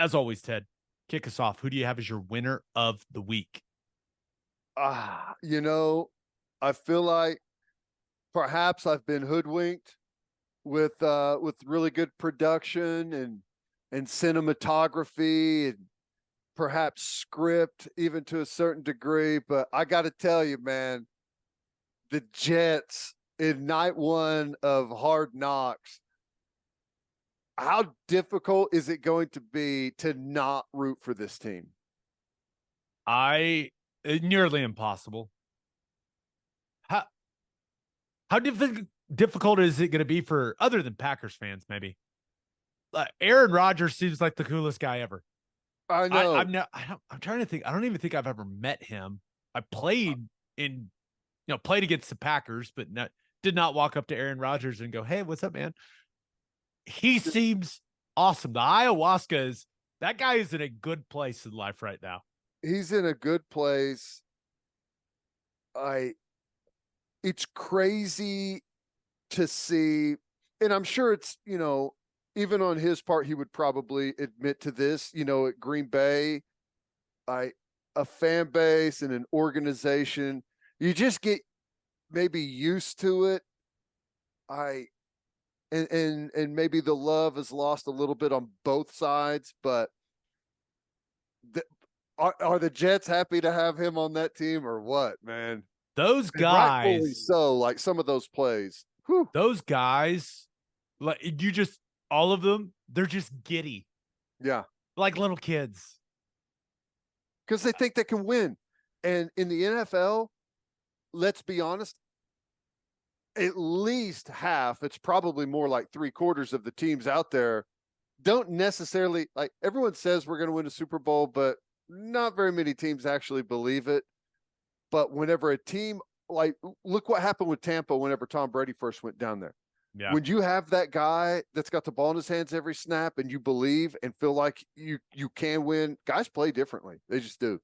As always, Ted, kick us off. Who do you have as your winner of the week? You know, I feel like perhaps I've been hoodwinked with really good production and cinematography and perhaps script even to a certain degree, but I got to tell you, man, the Jets in night one of Hard Knocks, how difficult is it going to be to not root for this team? Nearly impossible. How how difficult is it going to be for other than Packers fans? Maybe Aaron Rodgers seems like the coolest guy ever. I I, know I'm not. I'm trying to think. I don't even think I've ever met him. I played in, played against the Packers, but did not walk up to Aaron Rodgers and go, "Hey, what's up, man?" He seems awesome. The ayahuasca is that guy is in a good place in life right now. he's in a good place. I it's crazy to see, and I'm sure it's, even on his part, he would probably admit to this, at Green Bay, I a fan base and an organization, you just get maybe used to it. I and maybe the love is lost a little bit on both sides, but the, are the Jets happy to have him on that team or what, man? Those And rightfully guys, so. Like some of those plays, whew, those guys, like you just all of them, they're just giddy, yeah, like little kids. because they think they can win. And in the NFL, let's be honest, at least half, it's probably more like three-quarters of the teams out there don't necessarily, like, everyone says we're going to win a Super Bowl, but not very many teams actually believe it. But whenever a team, like, look what happened with Tampa whenever Tom Brady first went down there. Yeah, When you have that guy that's got the ball in his hands every snap and you believe and feel like you can win, guys play differently. They just do.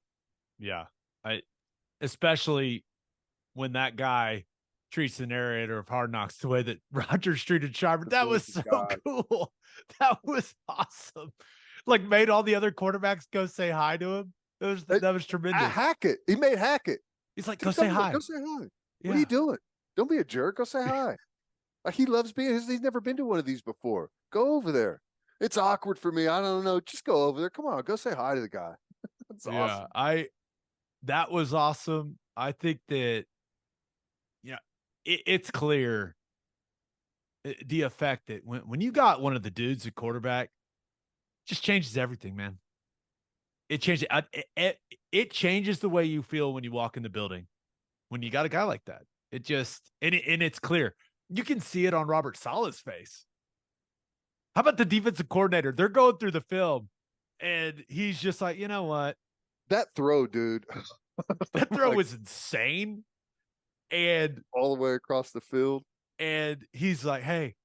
yeah. I especially when that guy treats the narrator of Hard Knocks the way that Rogers treated Sharper. That was so God. cool. That was awesome. Like made all the other quarterbacks go say hi to him. That was tremendous. Hackett, he made Hackett. He's like, go Keep say coming there. Go hi. say hi. What are you Yeah. doing? Don't be a jerk. Go say hi. Like, he loves being. He's never been to one of these before. Go over there. It's awkward for me. I don't know. Just go over there. Come on. Go say hi to the guy. That's Yeah. awesome. That was awesome. I think that, yeah, it's clear the effect that when you got one of the dudes at quarterback, just changes everything, man. It changes it changes the way you feel when you walk in the building. When you got a guy like that, it just and it's clear. You can see it on Robert Saleh's face. How about the defensive coordinator? They're going through the film, and he's just like, you know what? That throw, dude. That throw Like, was insane. And all the way across the field. he's like, hey,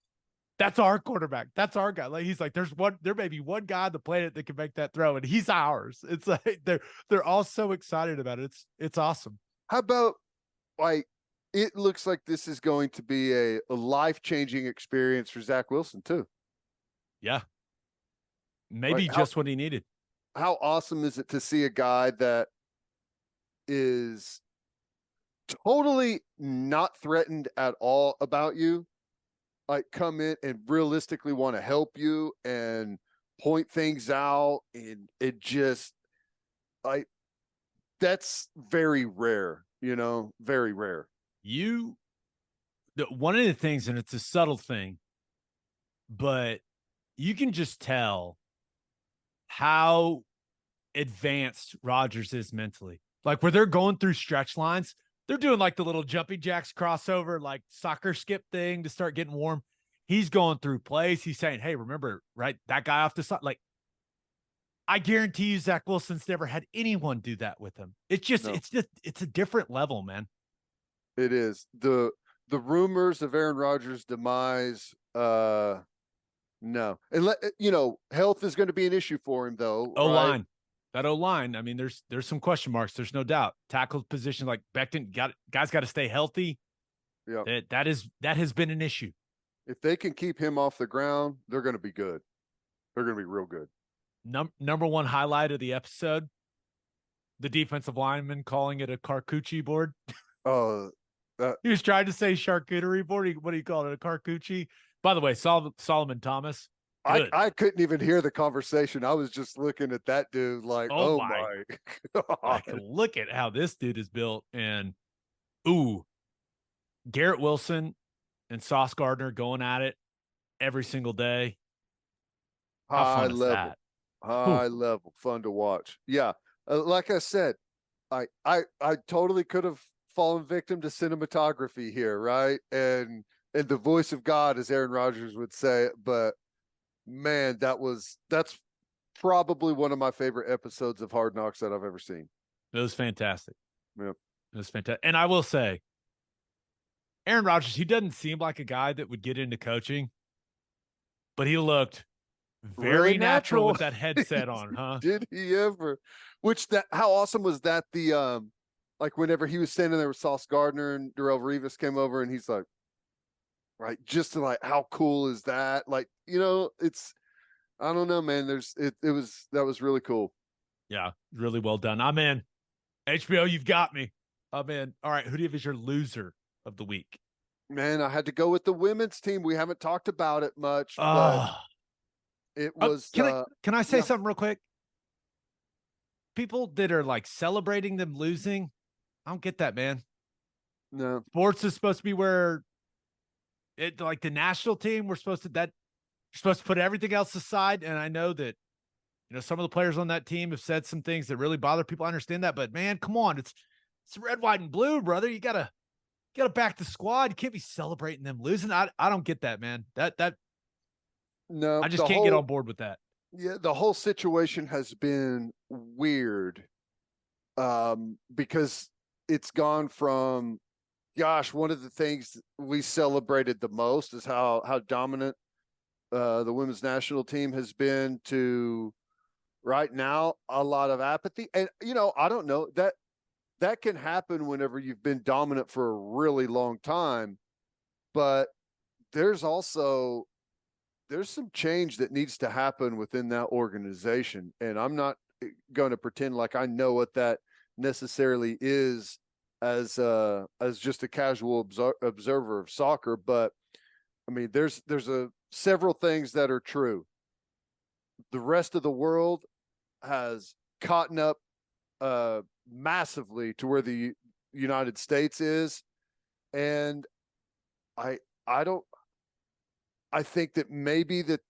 that's our quarterback. That's our guy. Like he's like, there may be one guy on the planet that can make that throw, and he's ours. It's like they're all so excited about it. It's awesome. How about, like, it looks like this is going to be a life-changing experience for Zach Wilson too. Yeah. Like, Maybe just what he needed. how awesome is it to see a guy that is totally not threatened at all about you, like, come in and realistically want to help you and point things out, and it just, like, that's very rare, very rare. You one of the things, and it's a subtle thing, but you can just tell how advanced Rodgers is mentally. Like where they're going through stretch lines, they're doing like the little jumping jacks crossover, like soccer skip thing to start getting warm. He's going through plays. He's saying, hey, remember, right? That guy off the side. Like, I guarantee you, Zach Wilson's never had anyone do that with him. No, It's a different level, man. it is. The rumors of Aaron Rodgers' demise, no. And health is going to be an issue for him though, O right? line, that O line. I mean, there's some question marks. There's no doubt. Tackle position like Becton guys got to stay healthy. Yeah. That has been an issue. If they can keep him off the ground, they're going to be good. They're going to be real good. Number one highlight of the episode, the defensive lineman calling it a charcuterie board. Oh, He was trying to say charcuterie board. What do you call it? A charcuterie. By the way, Solomon Thomas. Good. I couldn't even hear the conversation. I was just looking at that dude like, Oh oh my my Like, God. look at how this dude is built. And ooh, Garrett Wilson and Sauce Gardner going at it every single day. How High fun is level, that? high level, fun to watch. Yeah. Like I said, I totally could have fallen victim to cinematography here, right? And the voice of God, as Aaron Rodgers would say, but man, that's probably one of my favorite episodes of Hard Knocks that I've ever seen. It was fantastic. Yep. It was fantastic. And I will say, Aaron Rodgers, he doesn't seem like a guy that would get into coaching, but he looked very Really natural natural. with that headset on, huh? Did he ever? Which that how awesome was that like whenever he was standing there with Sauce Gardner and Darrell Revis came over and he's like, right, just to like how cool is that? Like, it's I don't know, man. That was really cool. Yeah, really well done. I'm in. HBO, you've got me. I'm in. All right, who do you have as your loser of the week? Man, I had to go with the women's team. We haven't talked about it much, but it was can I say yeah. something real quick? People that are like celebrating them losing, I don't get that, man. No. Sports is supposed to be where it like the national team, you're supposed to put everything else aside. And I know that some of the players on that team have said some things that really bother people. I understand that, but man, come on, it's red, white, and blue, brother. You gotta back the squad. You can't be celebrating them losing. I don't get that, man. That No, I just can't get on board with that. Yeah, the whole situation has been weird. Because it's gone from, gosh, one of the things we celebrated the most is how dominant the women's national team has been, to right now a lot of apathy. And I don't know, that can happen whenever you've been dominant for a really long time, but there's some change that needs to happen within that organization. And I'm not going to pretend like I know what that necessarily is as just a casual observer of soccer. But I mean, there's several things that are true. The rest of the world has caught up massively to where the United States is. And I think that maybe that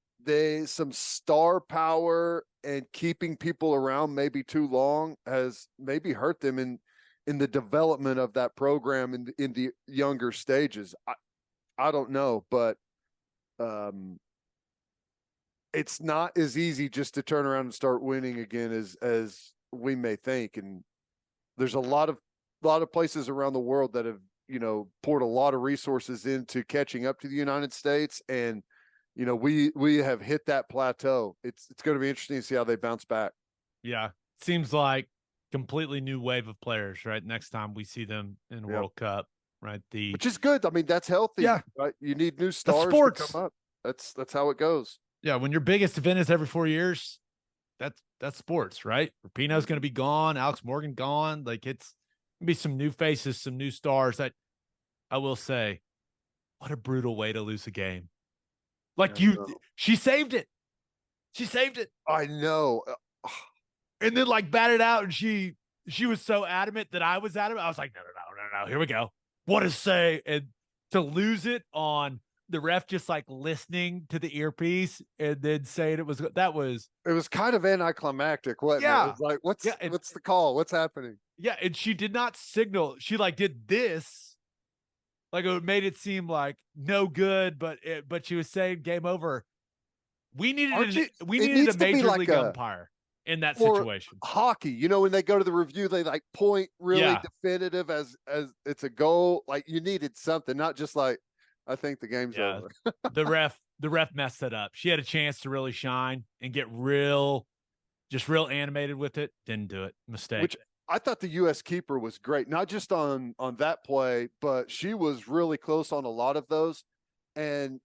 some star power and keeping people around maybe too long has maybe hurt them in the development of that program in the younger stages. I don't know, but it's not as easy just to turn around and start winning again as we may think. And there's a lot of places around the world that have poured a lot of resources into catching up to the United States, and we have hit that plateau. It's going to be interesting to see how they bounce back. Yeah, seems like completely new wave of players, right? Next time we see them in World Cup, right? Which is good. I mean, that's healthy. Yeah, right? You need new stars to come up. That's how it goes. Yeah, when your biggest event is every 4 years, that's sports, right? Rapinoe's going to be gone, Alex Morgan gone. Like, it's going to be some new faces, some new stars. That I will say, what a brutal way to lose a game. Like, she saved it. She saved it. I know. And then like batted out, and she was so adamant that I was adamant. I was like, no, here we go. What a say. And to lose it on the ref just like listening to the earpiece and then saying it was kind of anticlimactic. What? Yeah. It was like, what's the call? What's happening? Yeah. And she did not signal. She like did this. Like, it made it seem like no good, but she was saying game over. We needed a major league umpire in that situation. Hockey, when they go to the review, they like point really definitive as it's a goal. Like, you needed something, not just like, I think the game's over. the ref messed it up. She had a chance to really shine and get real animated with it. Didn't do it. Mistake. Which I thought the U.S. keeper was great, not just on that play, but she was really close on a lot of those. And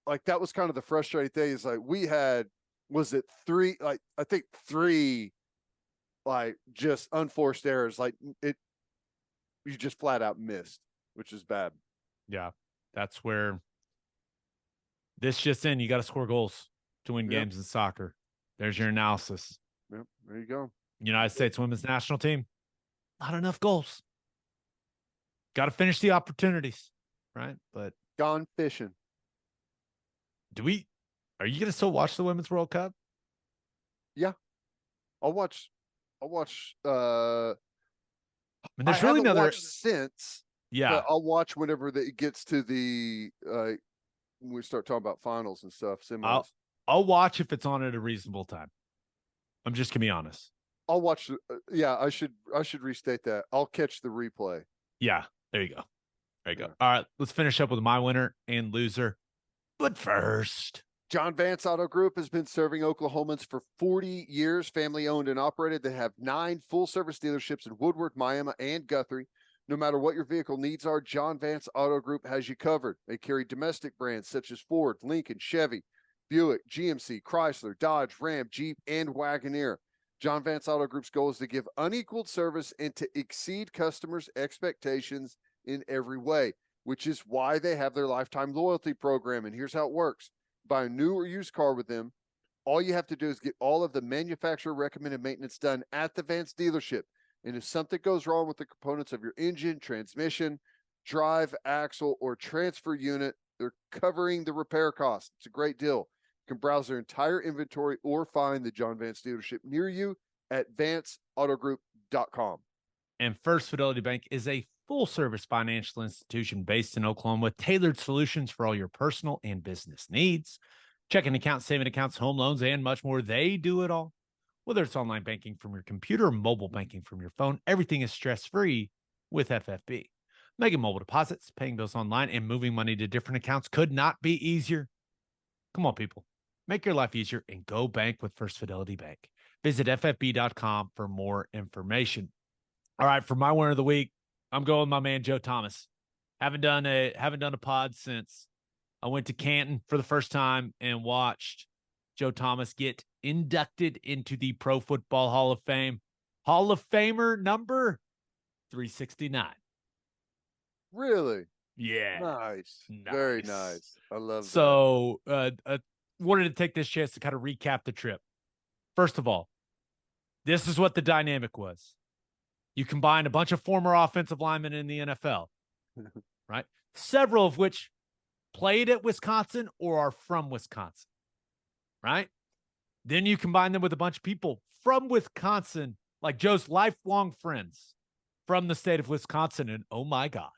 like, that was kind of the frustrating thing, is like, we had was it three? Like, I think three, like, just unforced errors. Like, you just flat out missed, which is bad. Yeah. That's where this just in. You got to score goals to win Yep. games in soccer. There's your analysis. Yep. There you go. United States women's national team, not enough goals. Got to finish the opportunities, right? But Gone fishing. are you going to still watch the Women's World Cup? Yeah. I'll watch. I mean, there's really haven't another. watched since. Yeah. But I'll watch whenever it gets to the when we start talking about finals and stuff. Semis. I'll watch if it's on at a reasonable time. I'm just gonna be honest. I'll watch. Yeah, I should restate that. I'll catch the replay. Yeah, there you go. There you go. Yeah. All right, let's finish up with my winner and loser. But first, John Vance Auto Group has been serving Oklahomans for 40 years, family owned and operated. They have 9 full service dealerships in Woodward, Miami, and Guthrie. No matter what your vehicle needs are, John Vance Auto Group has you covered. They carry domestic brands such as Ford, Lincoln, Chevy, Buick, GMC, Chrysler, Dodge, Ram, Jeep, and Wagoneer. John Vance Auto Group's goal is to give unequaled service and to exceed customers' expectations in every way, which is why they have their lifetime loyalty program. And here's how it works. Buy a new or used car with them. All you have to do is get all of the manufacturer recommended maintenance done at the Vance dealership. And if something goes wrong with the components of your engine, transmission, drive, axle, or transfer unit, they're covering the repair costs. It's a great deal. You can browse their entire inventory or find the John Vance dealership near you at vanceautogroup.com. And First Fidelity Bank is a full-service financial institution based in Oklahoma with tailored solutions for all your personal and business needs. Checking accounts, saving accounts, home loans, and much more. They do it all. Whether it's online banking from your computer or mobile banking from your phone, everything is stress-free with FFB. Making mobile deposits, paying bills online, and moving money to different accounts could not be easier. Come on, people. Make your life easier and go bank with First Fidelity Bank. Visit ffb.com for more information. All right, for my winner of the week, I'm going with my man Joe Thomas. Haven't done a pod since I went to Canton for the first time and watched Joe Thomas get inducted into the Pro Football Hall of Fame. Hall of Famer number 369. Really? Yeah. Nice. Very nice. I love that. So, wanted to take this chance to kind of recap the trip. First of all, this is what the dynamic was. You combine a bunch of former offensive linemen in the NFL, right? Several of which played at Wisconsin or are from Wisconsin, right? Then you combine them with a bunch of people from Wisconsin, like Joe's lifelong friends from the state of Wisconsin. And oh my God,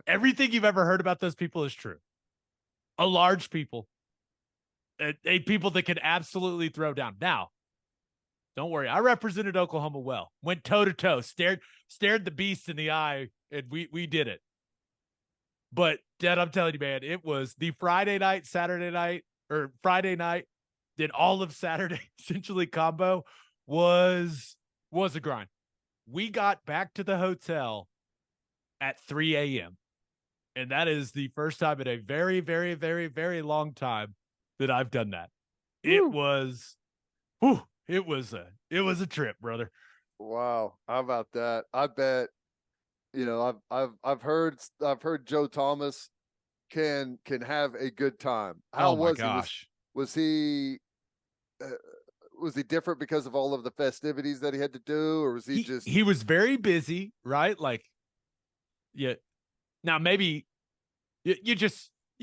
everything you've ever heard about those people is true. A large people, a people that can absolutely throw down. Now, don't worry. I represented Oklahoma well, went toe to toe, stared the beast in the eye, and we did it. But Dad, I'm telling you, man, it was the Friday night, then all of Saturday essentially combo was a grind. We got back to the hotel at 3 a.m. And that is the first time in a very, very, very, very long time that I've done that. It was a trip, brother. Wow. How about that? I bet, I've heard Joe Thomas can have a good time. How was gosh. He? Was he different because of all of the festivities that he had to do, or was he was very busy, right? Like, yeah. Now maybe you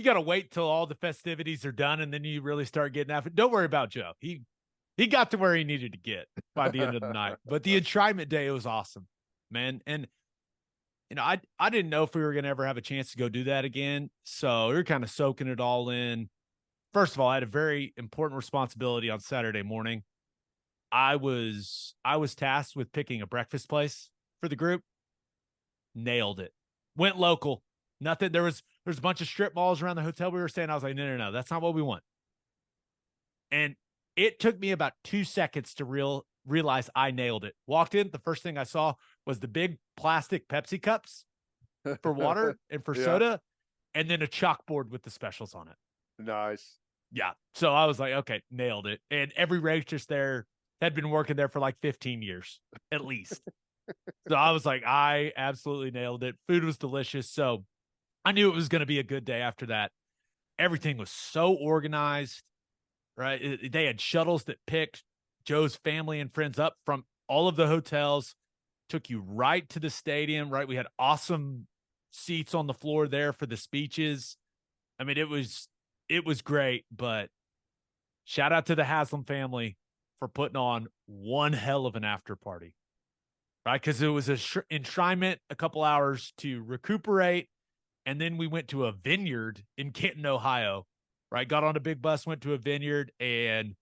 got to wait till all the festivities are done and then you really start getting after it. Don't worry about Joe. He got to where he needed to get by the end of the night. But the enshrinement day, it was awesome, man. And I didn't know if we were going to ever have a chance to go do that again. So we were kind of soaking it all in. First of all, I had a very important responsibility on Saturday morning. I was tasked with picking a breakfast place for the group. Nailed it. Went local. Nothing. There's a bunch of strip malls around the hotel we were staying. I was like, no, that's not what we want. And it took me about 2 seconds to realize I nailed it. Walked in, the first thing I saw was the big plastic Pepsi cups for water and for soda, and then a chalkboard with the specials on it. Nice. Yeah. So I was like, okay, nailed it. And every waitress there had been working there for like 15 years at least. So I was like, I absolutely nailed it. Food was delicious. So I knew it was going to be a good day after that. Everything was so organized, right? They had shuttles that picked Joe's family and friends up from all of the hotels, took you right to the stadium, right? We had awesome seats on the floor there for the speeches. I mean, it was great, but shout out to the Haslam family for putting on one hell of an after party, right? Because it was a enshrinement, a couple hours to recuperate, and then we went to a vineyard in Canton, Ohio, right? Got on a big bus, went to a vineyard, and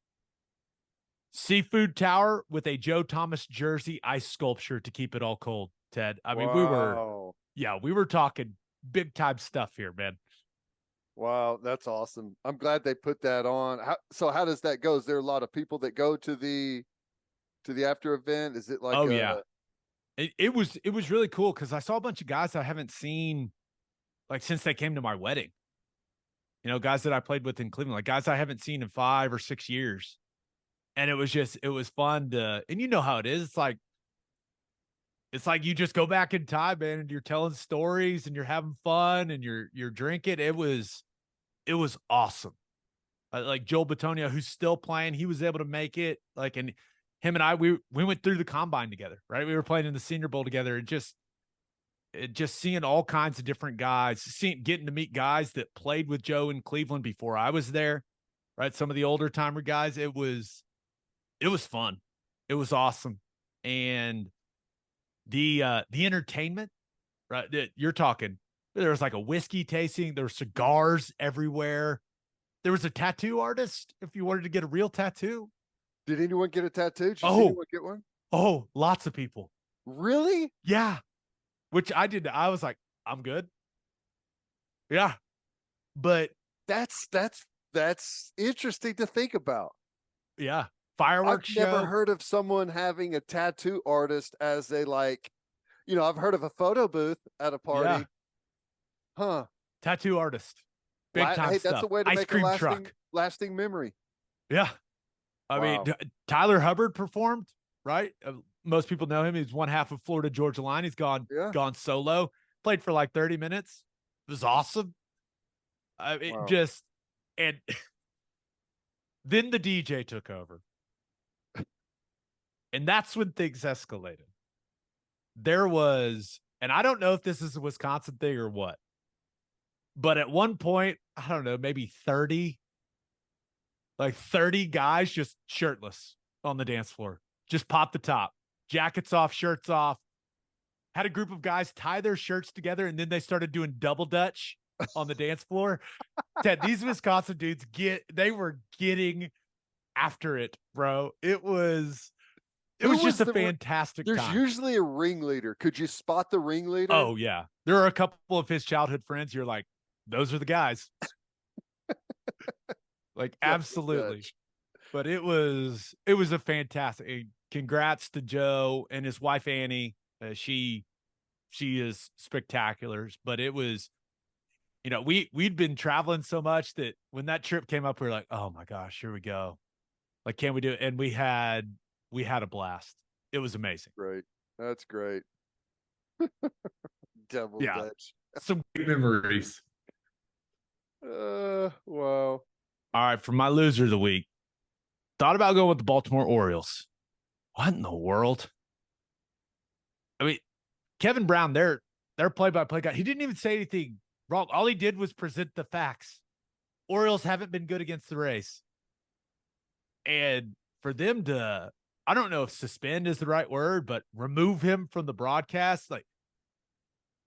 seafood tower with a Joe Thomas jersey ice sculpture to keep it all cold, Ted. I mean, Wow. we were talking big time stuff here, man. Wow, that's awesome. I'm glad they put that on. So how does that go? Is there a lot of people that go to the after event? Is it like Oh a yeah. It was really cool because I saw a bunch of guys I haven't seen like since they came to my wedding. Guys that I played with in Cleveland, like guys I haven't seen in 5 or 6 years. And it was fun and you know how it is. It's like you just go back in time, man, and you're telling stories and you're having fun and you're drinking. It was awesome. Like Joel Batonia, who's still playing, he was able to make it. Like, and him and I, we went through the combine together, right? We were playing in the Senior Bowl together, and just seeing all kinds of different guys, getting to meet guys that played with Joe in Cleveland before I was there, right? Some of the older timer guys. It was fun. It was awesome, and the entertainment, right? That you're talking. There was like a whiskey tasting. There were cigars everywhere. There was a tattoo artist if you wanted to get a real tattoo. Did anyone get a tattoo? Did you see Oh, anyone get one? oh, lots of people. Really? Yeah. Which I did. I was like, I'm good. Yeah. But That's interesting to think about. yeah, I've fireworks never show. heard of someone having a tattoo artist as a I've heard of a photo booth at a Yeah. party. Huh. Tattoo artist. Big time Hey, that's a stuff. way to Ice make a cream lasting truck. lasting memory. Yeah. I mean, Wow. Tyler Hubbard performed, right? Most people know him. He's one half of Florida Georgia Line. He's gone Yeah. gone solo. Played for like 30 minutes. It was awesome. It Wow. just and then the DJ took over. And that's when things escalated. There was, and I don't know if this is a Wisconsin thing or what, but at one point, I don't know, maybe 30 guys just shirtless on the dance floor. Just pop the top, jackets off, shirts off. Had a group of guys tie their shirts together, and then they started doing double dutch on the dance floor. Ted, these Wisconsin dudes they were getting after it, bro. It was Who just was a the fantastic There's time. usually a ringleader. Could you spot the ringleader? Oh yeah, there are a couple of his childhood friends. You're like, those are the guys. Like Double absolutely. Dutch. But it was a fantastic. Congrats to Joe and his wife Annie. She is spectacular. But it was, we'd been traveling so much that when that trip came up, we were like, oh my gosh, here we go. Like, can we do it? And we had a blast. It was amazing. Great. That's great. Double Yeah, Dutch. some great memories. Wow. All right, for my loser of the week, thought about going with the Baltimore Orioles. What in the world? I mean, Kevin Brown, their play-by-play guy, he didn't even say anything wrong. All he did was present the facts. Orioles haven't been good against the Rays. And for them to, I don't know if suspend is the right word, but remove him from the broadcast, like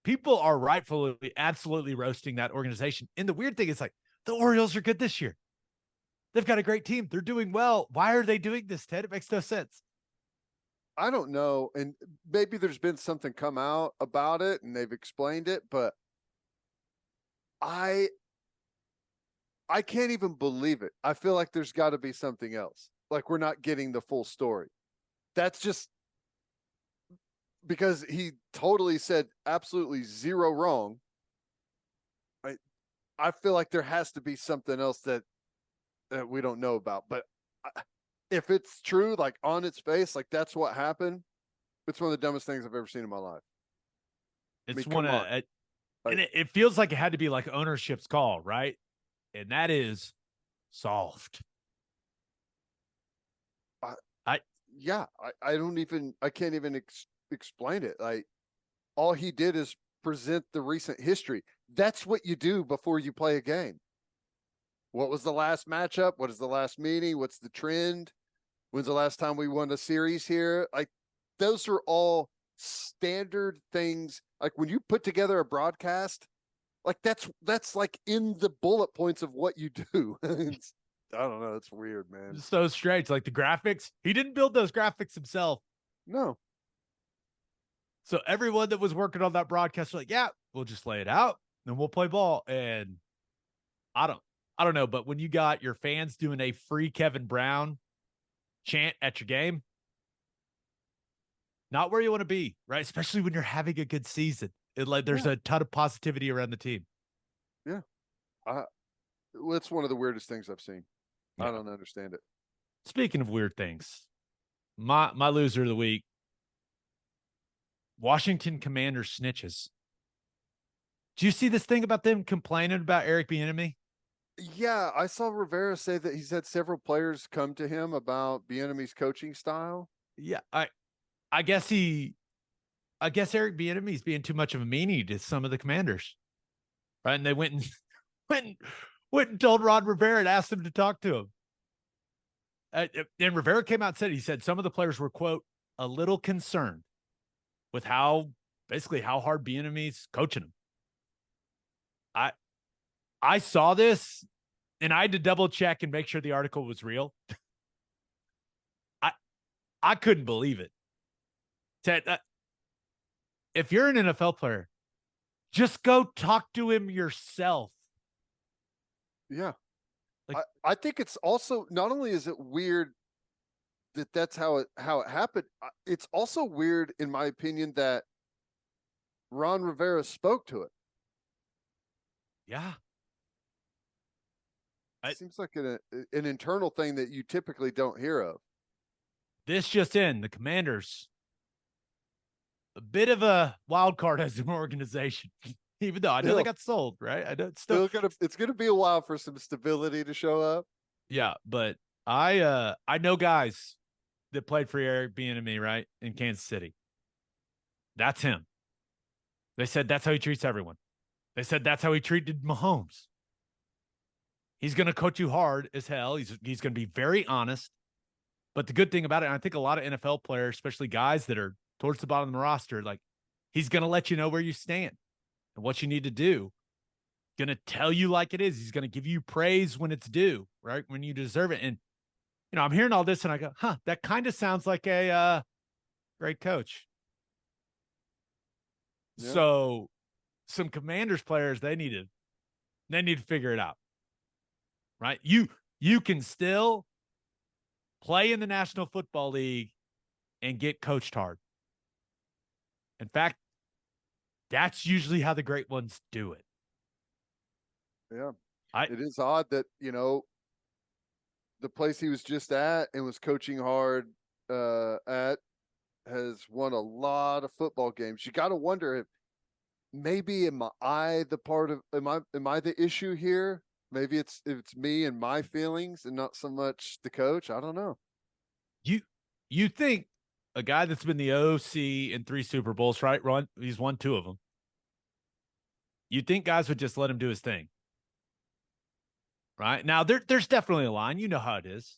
people are rightfully, absolutely roasting that organization. And the weird thing is like the Orioles are good this year. They've got a great team. They're doing well. Why are they doing this, Ted? It makes no sense. I don't know. And maybe there's been something come out about it and they've explained it, but I can't even believe it. I feel like there's got to be something else. Like we're not getting the full story. That's just because he totally said absolutely zero wrong. I feel like there has to be something else that that we don't know about. But if it's true, like on its face, like that's what happened, it's one of the dumbest things I've ever seen in my life. I mean, It's one come of, on. and Like, it feels like it had to be like ownership's call, right? And that is soft. I, I yeah, I can't even explain it. Like, all he did is present the recent history. That's what you do before you play a game. What was the last matchup? What is the last meeting? What's the trend? When's the last time we won a series here? Like, those are all standard things. Like, when you put together a broadcast, like that's like in the bullet points of what you do. I don't know. It's weird, man. so strange. Like the graphics, he didn't build those graphics himself. No. So everyone that was working on that broadcast was like, yeah, we'll just lay it out and we'll play ball. And I don't I don't know, but when you got your fans doing a free Kevin Brown chant at your game, not where you want to be, right? Especially when you're having a good season. There's Yeah. a ton of positivity around the team. Yeah. It's one of the weirdest things I've seen. I Yeah. don't understand it. Speaking of weird things, my loser of the week, Washington Commanders snitches. Do you see this thing about them complaining about Eric Bieniemy? Yeah, I saw Rivera say that he's had several players come to him about Bieniemy's coaching style. Yeah, I guess I guess Eric Bieniemy's being too much of a meanie to some of the Commanders, right? And they went and went and, went and told Ron Rivera and asked him to talk to him. And Rivera came out and said, he said some of the players were, quote, a little concerned with basically how hard Bieniemy's coaching them. I saw this and I had to double check and make sure the article was real. I I couldn't believe it. Ted, if you're an NFL player, just go talk to him yourself. Yeah. Like, I think it's also, not only is it weird that that's how it happened, it's also weird in my opinion that Ron Rivera spoke to it. yeah. It seems like an internal thing that you typically don't hear of. This just in, the Commanders, a bit of a wild card as an organization. Even though I know they got sold, right? I know It's gonna be a while for some stability to show up. yeah, but I know guys that played for Eric Bieniemy, right, in Kansas City. That's him. They said that's how he treats everyone. They said that's how he treated Mahomes. He's going to coach you hard as hell. He's going to be very honest. But the good thing about it, and I think a lot of NFL players, especially guys that are towards the bottom of the roster, like he's going to let you know where you stand and what you need to do. Going to tell you like it is. He's going to give you praise when it's due, right? When you deserve it. And I'm hearing all this and I go, huh, that kind of sounds like a great coach. Yeah. So some Commanders players, they need to figure it out. Right? You can still play in the National Football League and get coached hard. In fact, that's usually how the great ones do it. Yeah. It is odd that, the place he was just at and was coaching hard at has won a lot of football games. You got to wonder if maybe am I the issue here? Maybe it's me and my feelings and not so much the coach. I don't know. You think a guy that's been the OC in 3 Super Bowls, right? He's won 2 of them. You think guys would just let him do his thing, right? Now there's definitely a line. You know how it is,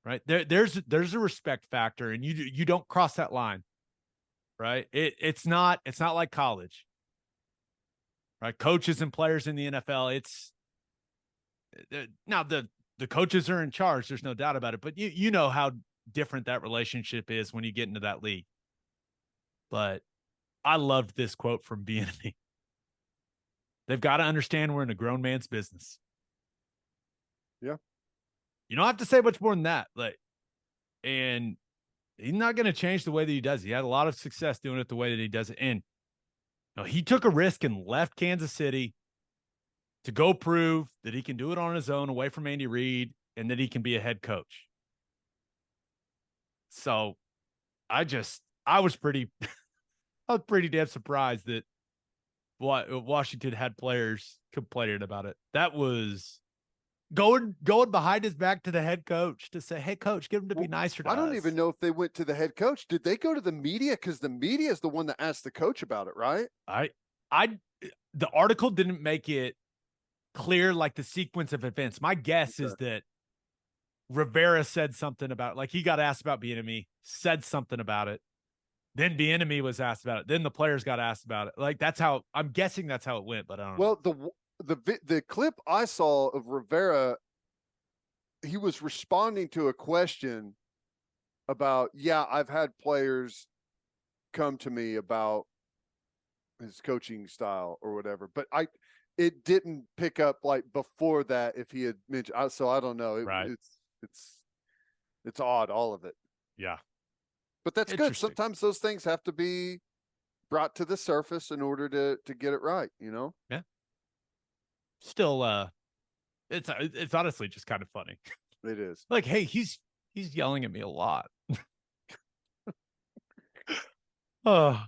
right? There's a respect factor, and you don't cross that line, right? It's not like college, right? Coaches and players in the NFL, it's now the coaches are in charge. There's no doubt about it, but you know how different that relationship is when you get into that league. But I loved this quote from Bieniemy. They've got to understand we're in a grown man's business. Yeah. You don't have to say much more than that. And he's not going to change the way that he does it. He had a lot of success doing it the way that he does it. And he took a risk and left Kansas City to go prove that he can do it on his own away from Andy Reid and that he can be a head coach. So I was pretty I was pretty damn surprised that Washington had players complaining about it. That was going behind his back to the head coach to say, "Hey, coach, get him to be nicer to us." I don't even know if they went to the head coach. Did they go to the media? Because the media is the one that asked the coach about it, right? The article didn't make it clear, like the sequence of events. My guess is that Rivera said something about it. Like he got asked about Bieniemy, said something about it. Then Bieniemy was asked about it. Then the players got asked about it. Like that's how I'm guessing that's how it went, but I don't know. Well, the clip I saw of Rivera, he was responding to a question about, yeah, I've had players come to me about his coaching style or whatever, but it didn't pick up like before that if he had mentioned. So I don't know. Right. It's odd, all of it. Yeah. But that's good. Sometimes those things have to be brought to the surface in order to get it right, you know? Yeah. Still, it's honestly just kind of funny. It is. Like, hey, he's yelling at me a lot. Oh,